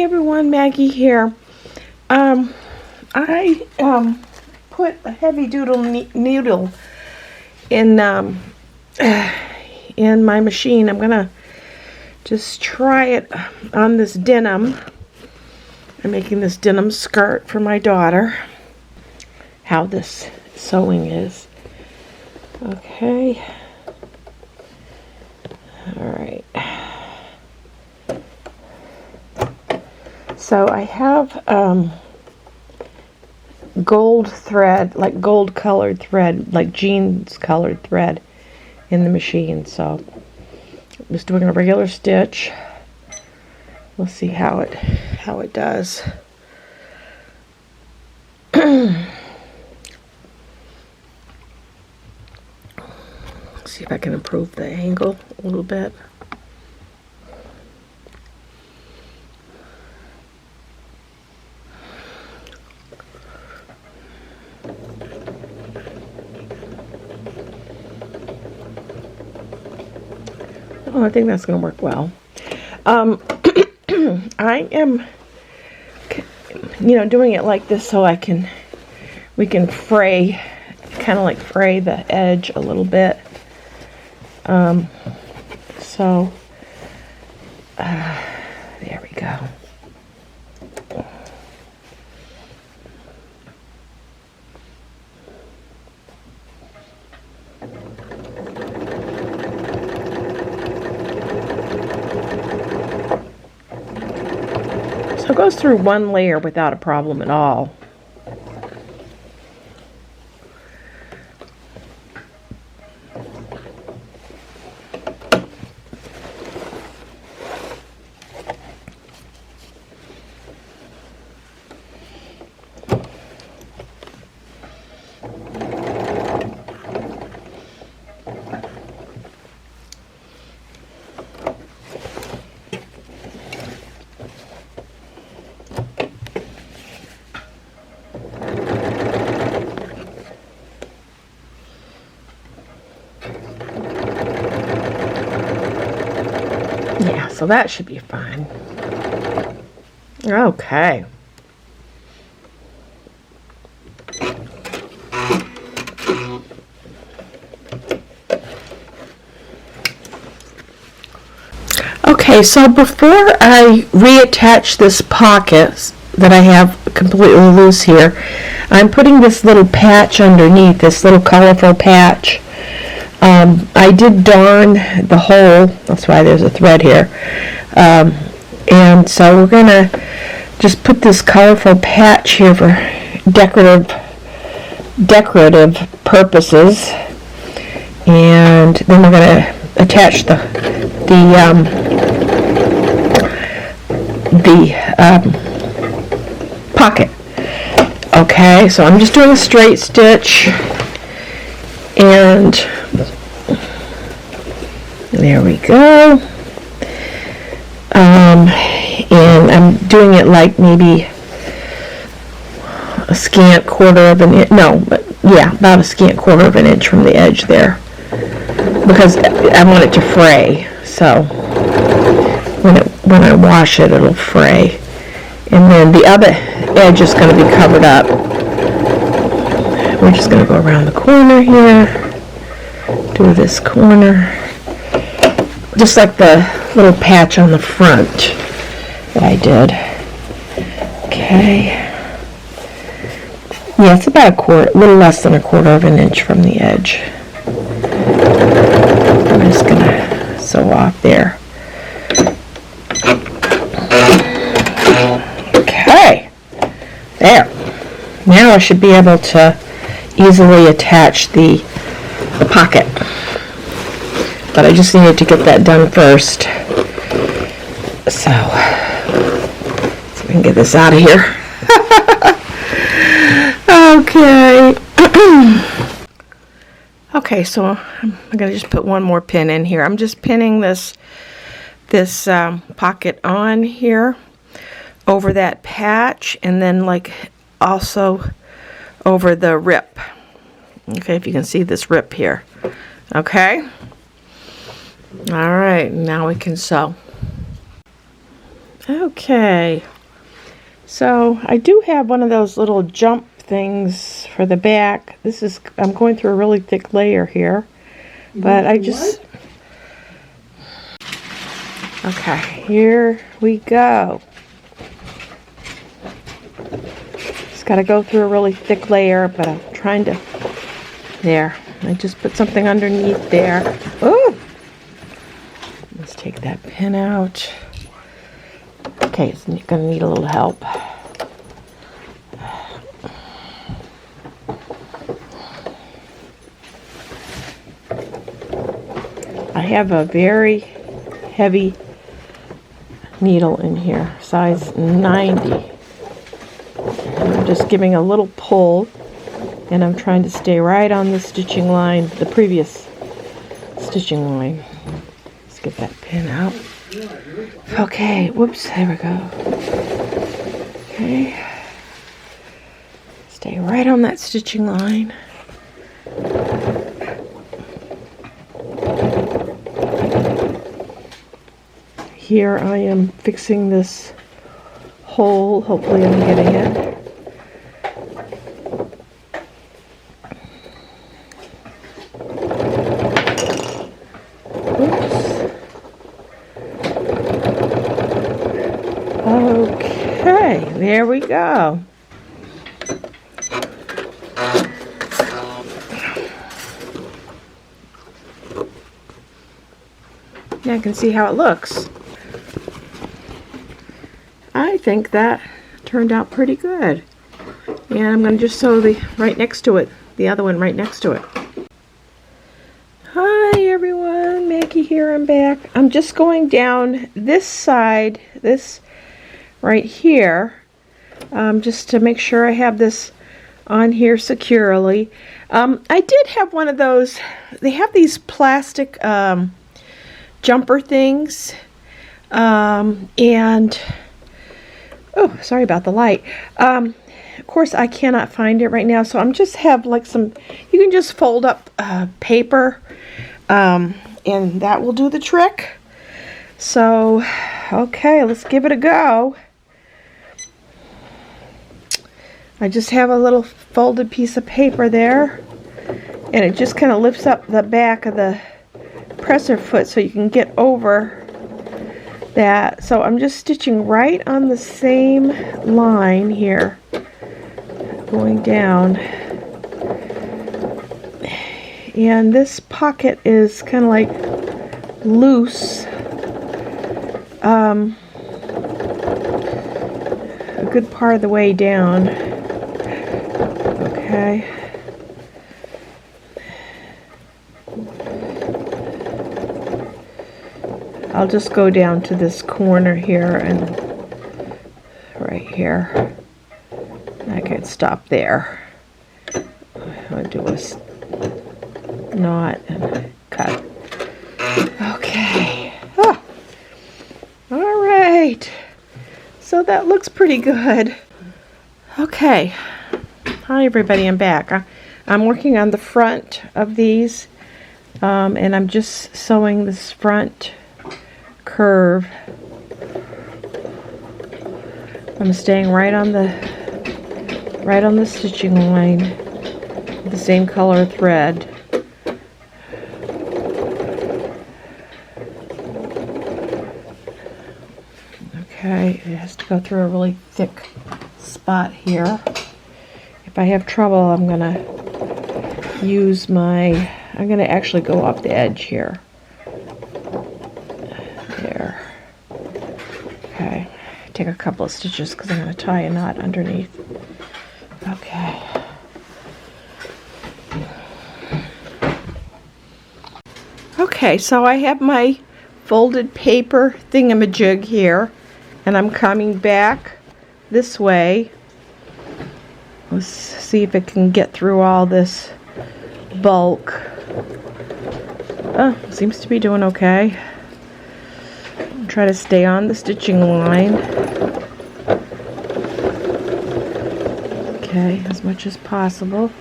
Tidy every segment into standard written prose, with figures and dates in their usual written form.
everyone, Maggie here. I put a heavy doodle needle in my machine. I'm gonna just try it on this denim. I'm making this denim skirt for my daughter. How this sewing is. Okay. All right. So I have gold thread, like gold colored thread, like jeans colored thread in the machine. So I'm just doing a regular stitch. We'll see how it does. See if I can improve the angle a little bit. Oh, I think that's going to work well. I am, doing it like this so we can fray, kind of like fray the edge a little bit. There we go. So it goes through one layer without a problem at all. Yeah, so that should be fine. Okay. Okay, so before I reattach this pocket that I have completely loose here, I'm putting this little patch underneath, this little colorful patch. I did darn the hole, that's why there's a thread here, and so we're going to just put this colorful patch here for decorative purposes, and then we're going to attach the pocket. Okay, so I'm just doing a straight stitch, and there we go. And I'm doing it like maybe a scant quarter of an inch. No, but yeah, about a scant quarter of an inch from the edge there, because I want it to fray. So when I wash it, it'll fray. And then the other edge is going to be covered up. We're just going to go around the corner here, do this corner, just like the little patch on the front that I did. Okay. Yeah, it's about a little less than a quarter of an inch from the edge. I'm just going to sew off there. Okay. There. Now I should be able to easily attach the pocket. But I just needed to get that done first. So we can get this out of here. Okay. Okay, so I'm going to just put one more pin in here. I'm just pinning this pocket on here over that patch, and then like also over the rip. Okay, if you can see this rip here. Okay. All right, now we can sew. Okay, So I do have one of those little jump things for the back. I'm going through a really thick layer here, but I just... Okay, here we go. Just got to go through a really thick layer, but I'm trying to... There, I just put something underneath there. Oh! Let's take that pin out. Okay, it's going to need a little help. I have a very heavy needle in here, size 90. And I'm just giving a little pull, and I'm trying to stay right on the stitching line, the previous stitching line. Let's get that pin out. Okay, whoops, there we go. Okay. Stay right on that stitching line. Here I am fixing this hole. Hopefully I'm getting it. Oops. Okay, there we go. Now I can see how it looks. I think that turned out pretty good. And I'm going to just sew the right next to it, the other one right next to it. Hi everyone, Maggie here, I'm back. I'm just going down this side, this right here, just to make sure I have this on here securely. I did have one of those, they have these plastic jumper things, and oh, sorry about the light. Of course, I cannot find it right now, so I'm just have like some, you can just fold up paper, and that will do the trick. So, okay, let's give it a go. I just have a little folded piece of paper there, and it just kind of lifts up the back of the presser foot so you can get over that. So I'm just stitching right on the same line here, going down, and this pocket is kind of like loose, a good part of the way down. Okay. I'll just go down to this corner here and right here. I can stop there. I'll do a knot and cut. Okay. Oh. All right. So that looks pretty good. Okay. Hi everybody, I'm back. I'm working on the front of these, and I'm just sewing this front curve. I'm staying right on the stitching line with the same color thread. Okay, it has to go through a really thick spot here. If I have trouble, I'm gonna actually go off the edge here. There. Okay. Take a couple of stitches because I'm going to tie a knot underneath. Okay. Okay, so I have my folded paper thingamajig here, and I'm coming back this way. Let's see if it can get through all this bulk. Oh, seems to be doing okay. Try to stay on the stitching line. Okay, as much as possible.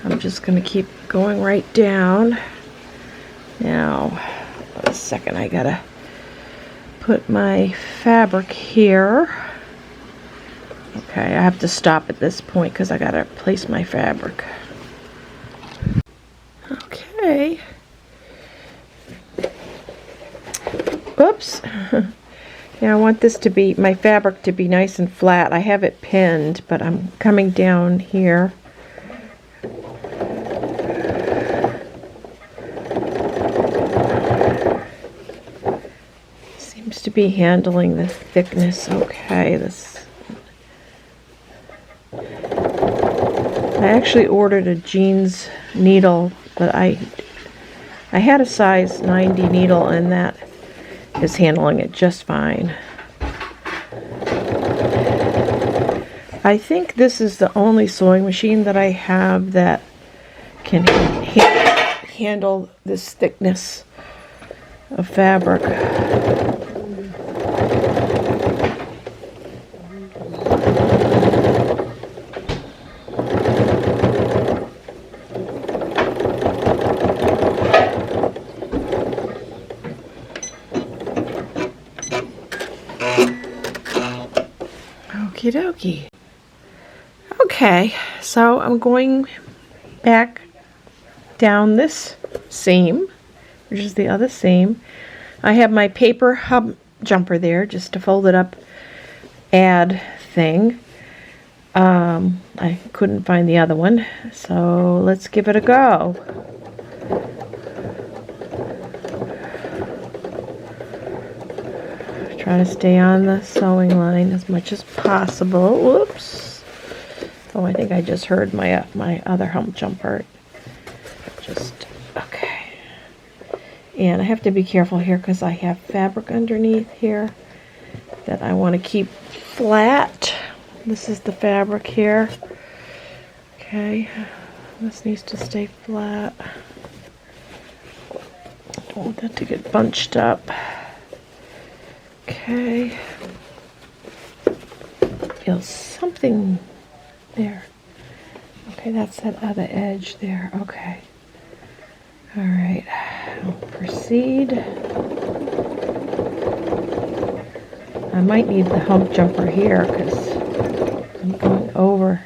I'm just going to keep going right down. Now, let's second. I gotta put my fabric here. Okay, I have to stop at this point because I gotta place my fabric. Okay. Oops. Yeah, I want this to be, my fabric to be nice and flat. I have it pinned, but I'm coming down here. Seems to be handling the thickness okay. I actually ordered a jeans needle, but I had a size 90 needle, and that is handling it just fine. I think this is the only sewing machine that I have that can handle this thickness of fabric. Okie dokie. Okay, so I'm going back down this seam, which is the other seam. I have my paper hub jumper there just to fold it up, add thing. I couldn't find the other one, so let's give it a go. Try to stay on the sewing line as much as possible. Whoops. Oh, I think I just heard my my other hump jumper. Okay. And I have to be careful here because I have fabric underneath here that I want to keep flat. This is the fabric here. Okay. This needs to stay flat. Don't want that to get bunched up. Okay. Feel something there. Okay, that's that other edge there. Okay. All right. I'll proceed. I might need the hump jumper here because I'm going over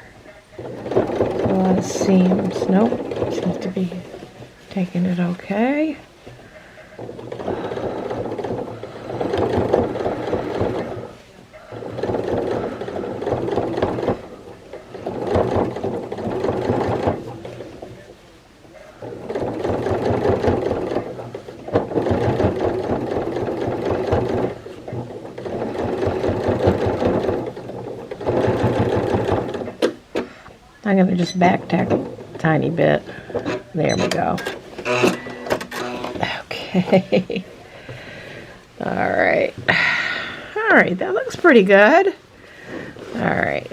a lot of seams. Nope. Seems to be taking it okay. I'm going to just back tack a tiny bit. There we go. Okay. Alright. Alright, that looks pretty good. Alright.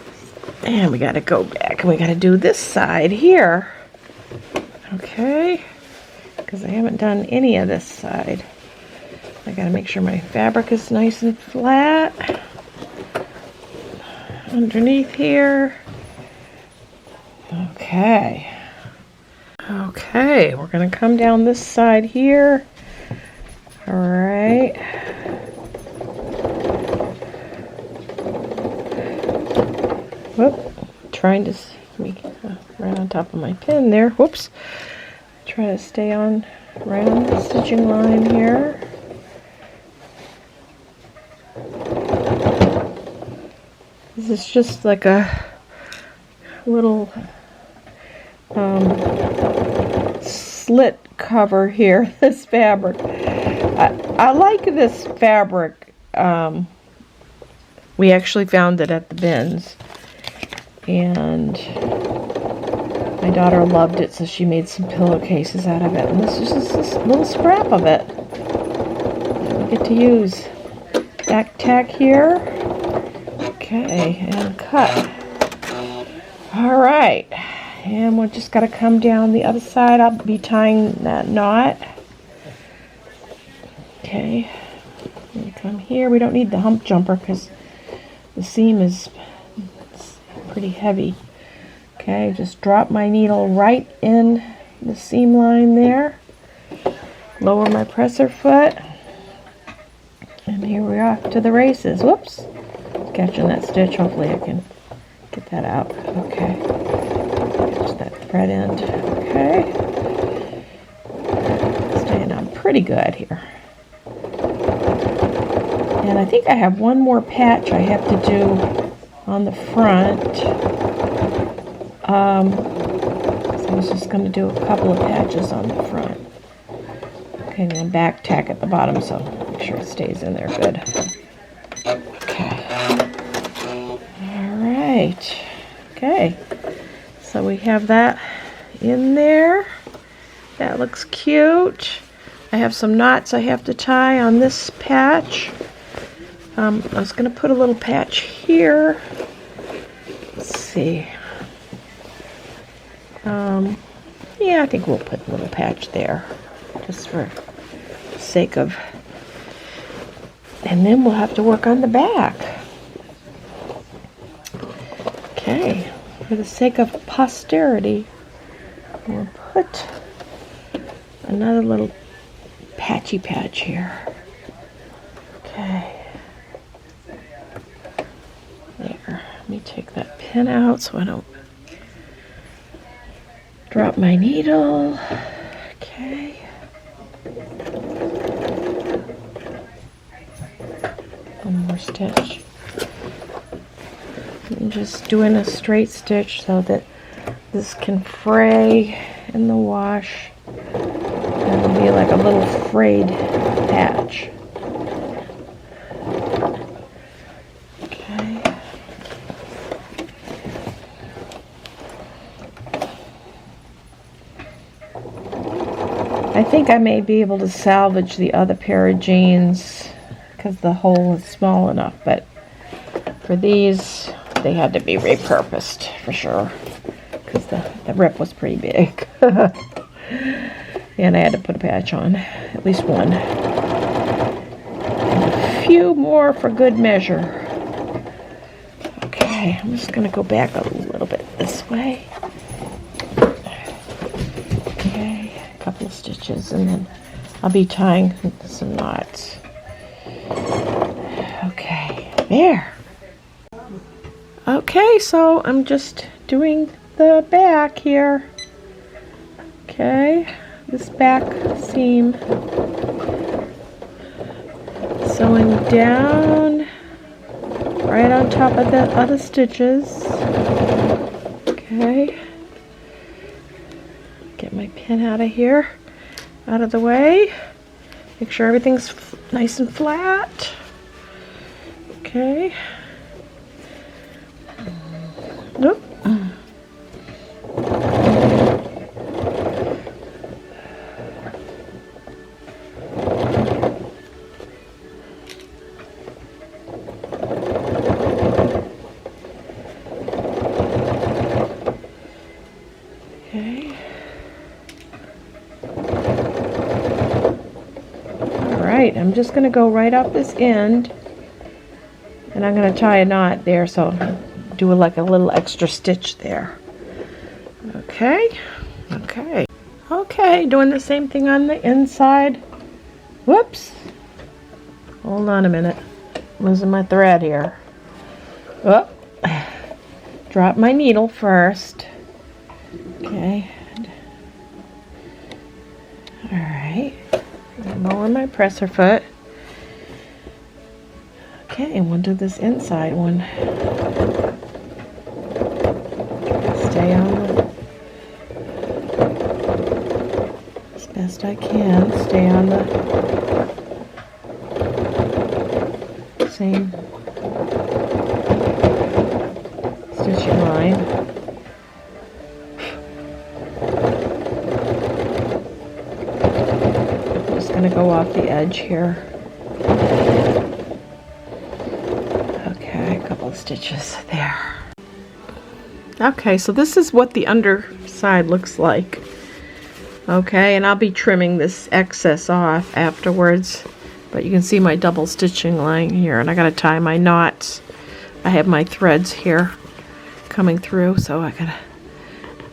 And we got to go back and we got to do this side here. Okay. Because I haven't done any of this side. I got to make sure my fabric is nice and flat. Underneath here. Okay. Okay, we're going to come down this side here. All right. Whoop. Trying to right on top of my pin there. Whoops. Try to stay on right on the stitching line here. This is just like a little slit cover here, this fabric. I like this fabric. We actually found it at the bins, and my daughter loved it, so she made some pillowcases out of it, and this is just this little scrap of it that we get to use. Back tack here. Okay, and cut. All right, and we're just got to come down the other side. I'll be tying that knot. Okay, we come here. We don't need the hump jumper because the seam is pretty heavy. Okay, just drop my needle right in the seam line there. Lower my presser foot. here we are to the races. Whoops. Catching that stitch. Hopefully I can get that out. Okay. Catch that thread end. Okay. Staying on pretty good here. And I think I have one more patch I have to do on the front. So I was just going to do a couple of patches on the front. Okay, and then back tack at the bottom, so make sure it stays in there good. Okay. All right. Okay. So we have that in there. That looks cute. I have some knots I have to tie on this patch. I was going to put a little patch here. Let's see. Yeah, I think we'll put a little patch there, just for the sake of, and then we'll have to work on the back. Okay, for the sake of posterity, we'll put another little patchy patch here. Okay. There, let me take that pin out so I don't drop my needle. Okay. One more stitch. I'm just doing a straight stitch so that this can fray in the wash. It'll be like a little frayed patch. I think I may be able to salvage the other pair of jeans because the hole is small enough, but for these, they had to be repurposed for sure because the rip was pretty big. And I had to put a patch on, at least one. And a few more for good measure. Okay, I'm just going to go back a little bit this way. Couple of stitches, and then I'll be tying some knots. Okay, there. Okay, so I'm just doing the back here. Okay, this back seam. Sewing down right on top of the other stitches. Okay. Get my pin out of here, out of the way. Make sure everything's nice and flat. Okay. Nope. I'm just going to go right up this end, and I'm going to tie a knot there, so do like a little extra stitch there. Okay, doing the same thing on the inside. Whoops, hold on a minute, losing my thread here. Oh, drop my needle first. Okay, all right. Lower my presser foot. Okay, and we'll do this inside one. Stay on as best I can. Stay on the same stitching line. Going to go off the edge here. Okay, a couple of stitches there. Okay, so this is what the underside looks like. Okay, and I'll be trimming this excess off afterwards, but you can see my double stitching line here, and I got to tie my knots. I have my threads here coming through, so I gotta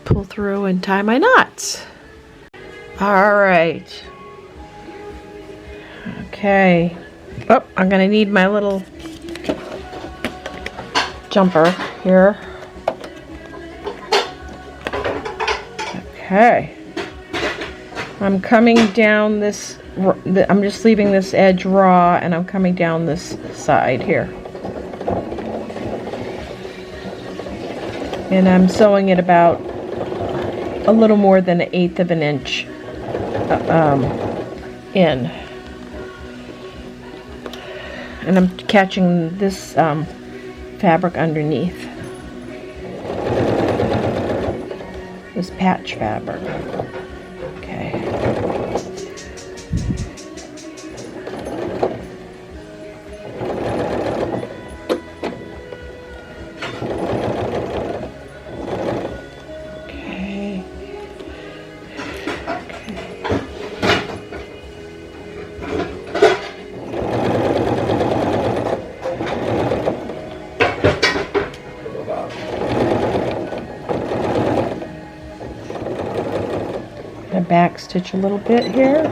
pull through and tie my knots. All right. Okay, Oh, I'm gonna need my little jumper here. Okay. I'm coming down this, I'm just leaving this edge raw, and I'm coming down this side here. And I'm sewing it about a little more than 1/8 of an inch in. And I'm catching this fabric underneath. This patch fabric. Okay. Back stitch a little bit here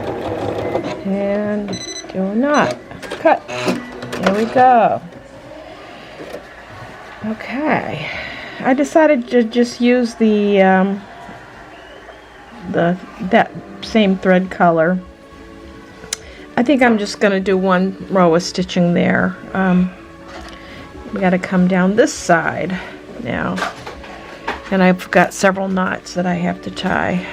and do a knot. Cut. There we go. Okay. I decided to just use that same thread color. I think I'm just going to do one row of stitching there. We got to come down this side now, and I've got several knots that I have to tie.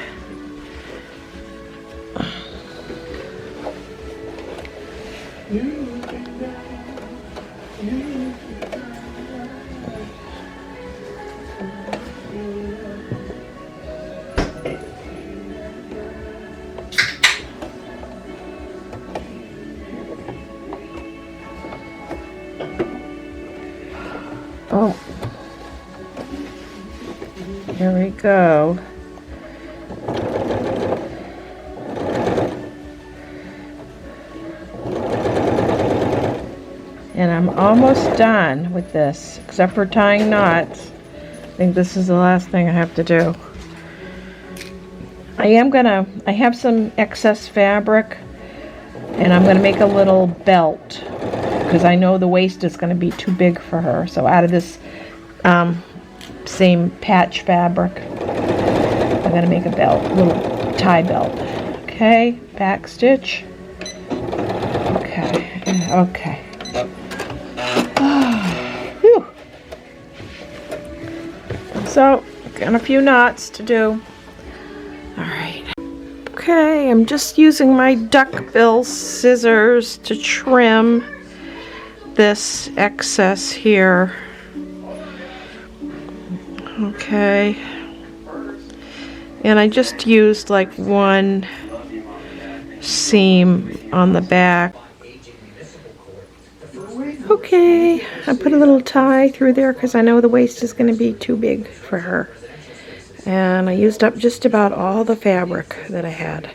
Oh, here we go. And I'm almost done with this, except for tying knots. I think this is the last thing I have to do. I have some excess fabric, and I'm gonna make a little belt, because I know the waist is gonna be too big for her. So out of this same patch fabric, I'm gonna make a belt, a little tie belt. Okay, back stitch. Okay, okay. Whew. So, got a few knots to do. Alright. Okay, I'm just using my duckbill scissors to trim this excess here. Okay. And I just used like one seam on the back. Okay, I put a little tie through there because I know the waist is going to be too big for her. And I used up just about all the fabric that I had.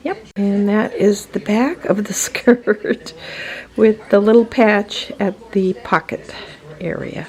Yep, and that is the back of the skirt with the little patch at the pocket area.